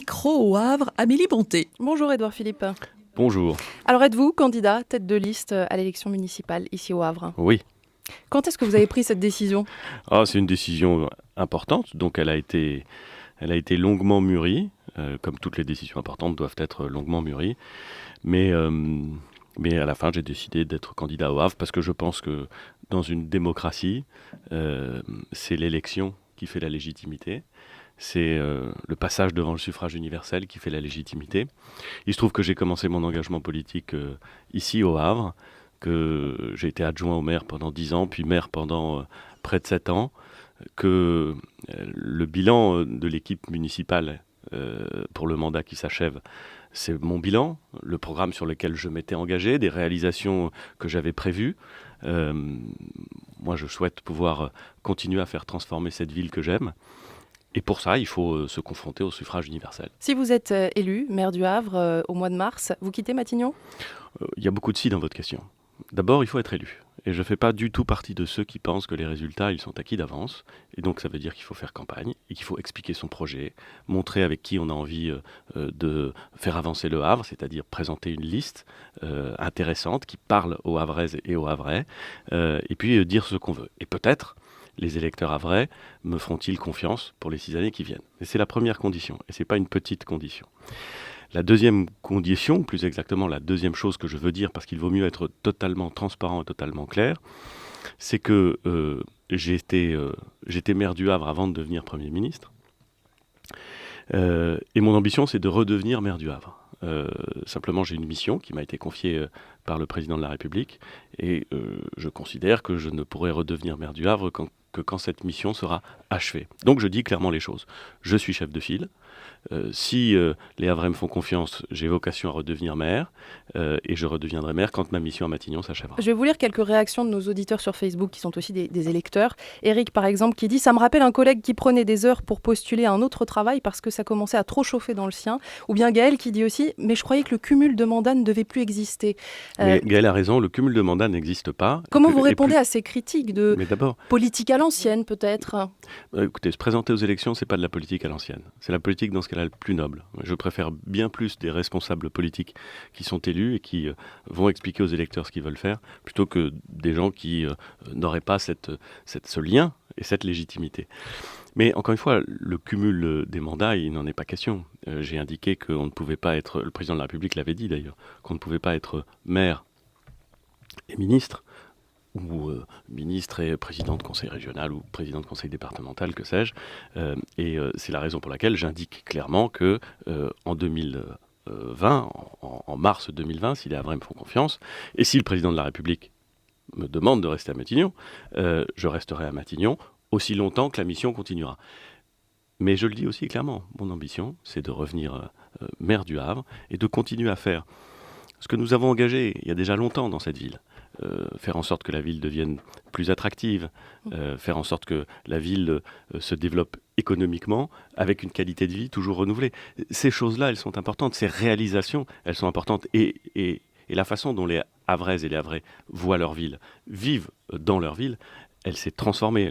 micro au Havre, Amélie Bonté. Bonjour Édouard Philippe. Bonjour. Alors êtes-vous candidat tête de liste à l'élection municipale ici au Havre ? Oui. Quand est-ce que vous avez pris cette décision ? C'est une décision importante, donc elle a été longuement mûrie, comme toutes les décisions importantes doivent être longuement mûries. Mais à la fin, j'ai décidé d'être candidat au Havre parce que je pense que dans une démocratie, c'est l'élection qui fait la légitimité. C'est le passage devant le suffrage universel qui fait la légitimité. Il se trouve que j'ai commencé mon engagement politique ici au Havre, que j'ai été adjoint au maire pendant 10 ans, puis maire pendant près de 7 ans, que le bilan de l'équipe municipale pour le mandat qui s'achève, c'est mon bilan, le programme sur lequel je m'étais engagé, des réalisations que j'avais prévues. Moi, je souhaite pouvoir continuer à faire transformer cette ville que j'aime. Et pour ça, il faut se confronter au suffrage universel. Si vous êtes élu maire du Havre au mois de mars, vous quittez Matignon ? Il y a beaucoup de si dans votre question. D'abord, il faut être élu. Et je ne fais pas du tout partie de ceux qui pensent que les résultats, ils sont acquis d'avance. Et donc, ça veut dire qu'il faut faire campagne et qu'il faut expliquer son projet, montrer avec qui on a envie de faire avancer le Havre, c'est-à-dire présenter une liste intéressante qui parle aux Havraises et aux Havrais, et puis dire ce qu'on veut. Et peut-être, les électeurs havrais me feront-ils confiance pour les 6 années qui viennent. Et c'est la première condition, et ce n'est pas une petite condition. La deuxième condition, plus exactement la deuxième chose que je veux dire, parce qu'il vaut mieux être totalement transparent et totalement clair, c'est que j'étais maire du Havre avant de devenir Premier ministre. Et mon ambition, c'est de redevenir maire du Havre. Simplement, j'ai une mission qui m'a été confiée par le président de la République, et je considère que je ne pourrai redevenir maire du Havre que quand cette mission sera achevée. Donc je dis clairement les choses. Je suis chef de file. Si les Havrais me font confiance, j'ai vocation à redevenir maire et je redeviendrai maire quand ma mission à Matignon s'achèvera. Je vais vous lire quelques réactions de nos auditeurs sur Facebook qui sont aussi des électeurs. Eric, par exemple, qui dit « Ça me rappelle un collègue qui prenait des heures pour postuler à un autre travail parce que ça commençait à trop chauffer dans le sien. » Ou bien Gaël qui dit aussi « Mais je croyais que le cumul de mandats ne devait plus exister. » Mais Gaël a raison, le cumul de mandats n'existe pas. Comment vous répondez à ces critiques de politique à l'ancienne, peut-être ? Écoutez, se présenter aux élections, c'est pas de la politique à l'ancienne. C'est la politique dans ce qu'elle a le plus noble. Je préfère bien plus des responsables politiques qui sont élus et qui vont expliquer aux électeurs ce qu'ils veulent faire, plutôt que des gens qui n'auraient pas ce lien et cette légitimité. Mais encore une fois, le cumul des mandats, il n'en est pas question. J'ai indiqué qu'on ne pouvait pas être, le président de la République l'avait dit d'ailleurs, qu'on ne pouvait pas être maire et ministre, ou ministre et président de conseil régional ou président de conseil départemental, que sais-je. C'est la raison pour laquelle j'indique clairement que en 2020, en mars 2020, si les Havrais me font confiance, et si le président de la République me demande de rester à Matignon, je resterai à Matignon aussi longtemps que la mission continuera. Mais je le dis aussi clairement, mon ambition, c'est de revenir maire du Havre et de continuer à faire ce que nous avons engagé il y a déjà longtemps dans cette ville. Faire en sorte que la ville devienne plus attractive, faire en sorte que la ville se développe économiquement avec une qualité de vie toujours renouvelée. Ces choses-là, elles sont importantes, ces réalisations, elles sont importantes. Et la façon dont les Havraises et les Havrais voient leur ville, vivent dans leur ville, elle s'est transformée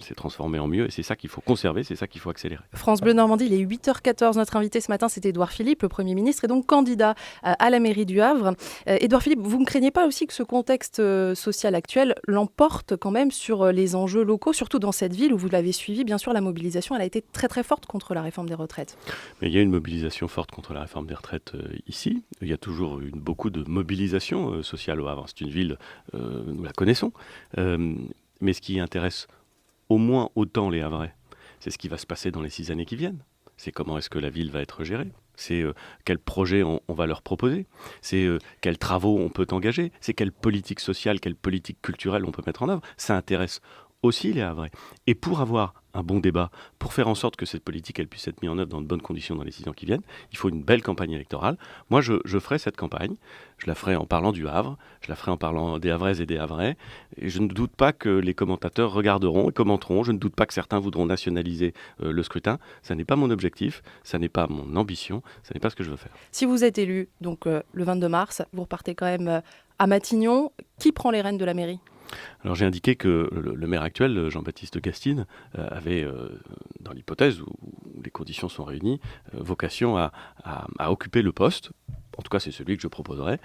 en mieux, et c'est ça qu'il faut conserver, c'est ça qu'il faut accélérer. France Bleu Normandie, il est 8h14. Notre invité ce matin, c'est Édouard Philippe, le Premier ministre, et donc candidat à la mairie du Havre. Édouard Philippe, vous ne craignez pas aussi que ce contexte social actuel l'emporte quand même sur les enjeux locaux, surtout dans cette ville où vous l'avez suivi, bien sûr, la mobilisation, elle a été très très forte contre la réforme des retraites. Mais il y a une mobilisation forte contre la réforme des retraites ici. Il y a toujours beaucoup de mobilisation sociale au Havre. C'est une ville, nous la connaissons. Mais ce qui intéresse au moins autant les Havrais, c'est ce qui va se passer dans les 6 années qui viennent. C'est comment est-ce que la ville va être gérée. C'est quel projet on va leur proposer. C'est quels travaux on peut engager. C'est quelle politique sociale, quelle politique culturelle on peut mettre en œuvre. Ça intéresse aussi les Havrais. Et pour avoir un bon débat, pour faire en sorte que cette politique elle puisse être mise en œuvre dans de bonnes conditions dans les 6 ans qui viennent, il faut une belle campagne électorale. Moi, je ferai cette campagne. Je la ferai en parlant du Havre, je la ferai en parlant des Havraises et des Havrais. Et je ne doute pas que les commentateurs regarderont et commenteront. Je ne doute pas que certains voudront nationaliser le scrutin. Ça n'est pas mon objectif, ça n'est pas mon ambition, ça n'est pas ce que je veux faire. Si vous êtes élu, donc le 22 mars, vous repartez quand même à Matignon. Qui prend les rênes de la mairie ? Alors j'ai indiqué que le maire actuel, Jean-Baptiste Gastine, avait, dans l'hypothèse où les conditions sont réunies, vocation à occuper le poste. En tout cas, c'est celui que je proposerais,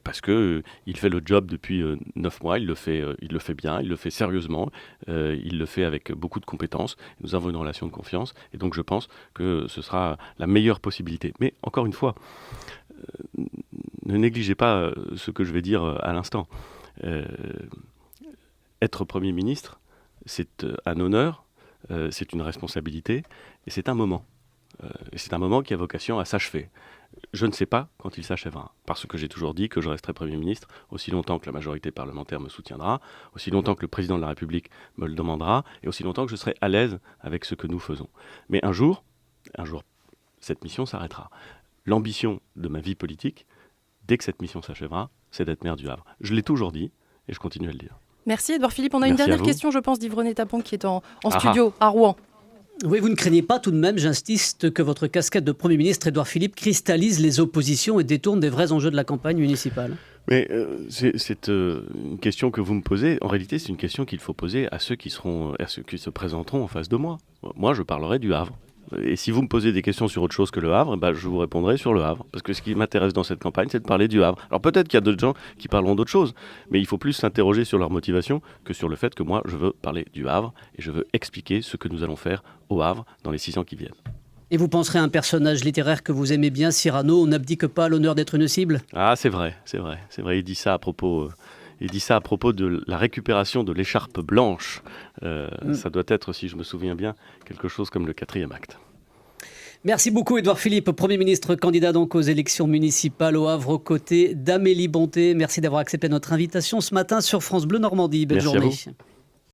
parce qu'il fait le job depuis 9 mois, il le fait bien, il le fait sérieusement, il le fait avec beaucoup de compétences. Nous avons une relation de confiance, et donc je pense que ce sera la meilleure possibilité. Mais encore une fois, ne négligez pas ce que je vais dire à l'instant. Être Premier ministre, c'est un honneur, c'est une responsabilité, et c'est un moment. Et c'est un moment qui a vocation à s'achever. Je ne sais pas quand il s'achèvera, parce que j'ai toujours dit que je resterai Premier ministre aussi longtemps que la majorité parlementaire me soutiendra, aussi longtemps que le président de la République me le demandera, et aussi longtemps que je serai à l'aise avec ce que nous faisons. Mais un jour, cette mission s'arrêtera. L'ambition de ma vie politique, dès que cette mission s'achèvera, c'est d'être maire du Havre. Je l'ai toujours dit, et je continue à le dire. Merci Édouard Philippe. On a une Merci à dernière vous. question, je pense, d'Yves-René Tapon qui est en studio à Rouen. Oui, vous ne craignez pas tout de même, j'insiste, que votre casquette de Premier ministre, Édouard Philippe, cristallise les oppositions et détourne des vrais enjeux de la campagne municipale? Mais c'est une question que vous me posez. En réalité, c'est une question qu'il faut poser à ceux qui se présenteront en face de moi. Moi, je parlerai du Havre. Et si vous me posez des questions sur autre chose que le Havre, je vous répondrai sur le Havre. Parce que ce qui m'intéresse dans cette campagne, c'est de parler du Havre. Alors peut-être qu'il y a d'autres gens qui parleront d'autres choses, mais il faut plus s'interroger sur leur motivation que sur le fait que moi, je veux parler du Havre et je veux expliquer ce que nous allons faire au Havre dans les 6 ans qui viennent. Et vous penserez à un personnage littéraire que vous aimez bien, Cyrano, on n'abdique pas à l'honneur d'être une cible? Ah, c'est vrai. Il dit ça à propos... de la récupération de l'écharpe blanche. Ça doit être, si je me souviens bien, quelque chose comme le 4e acte. Merci beaucoup Édouard Philippe, Premier ministre candidat donc aux élections municipales au Havre aux côtés d'Amélie Bonté. Merci d'avoir accepté notre invitation ce matin sur France Bleu Normandie. Belle Merci à journée. vous.